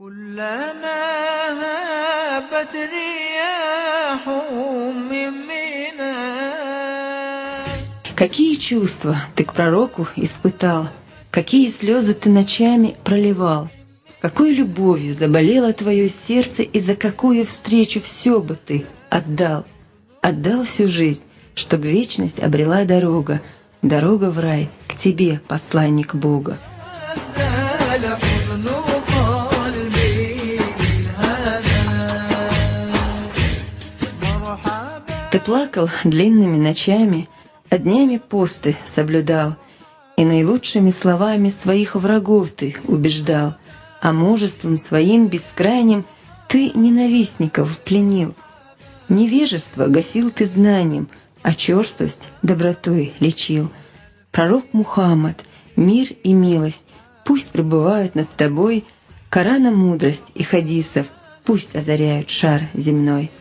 كلما هبت رياح من مناي. Какие чувства ты к пророку испытал, какие слезы ты ночами проливал, какой любовью заболело твое сердце и за какую встречу все бы ты отдал. Отдал всю жизнь, чтоб вечность обрела дорога, дорога в рай к тебе, посланник Бога. Ты плакал длинными ночами, а днями посты соблюдал, и наилучшими словами своих врагов ты убеждал, а мужеством своим бескрайним ты ненавистников пленил. Невежество гасил ты знанием, а черствость добротой лечил. Пророк Мухаммад, мир и милость, пусть пребывают над тобой, Корана мудрость и хадисов, пусть озаряют шар земной.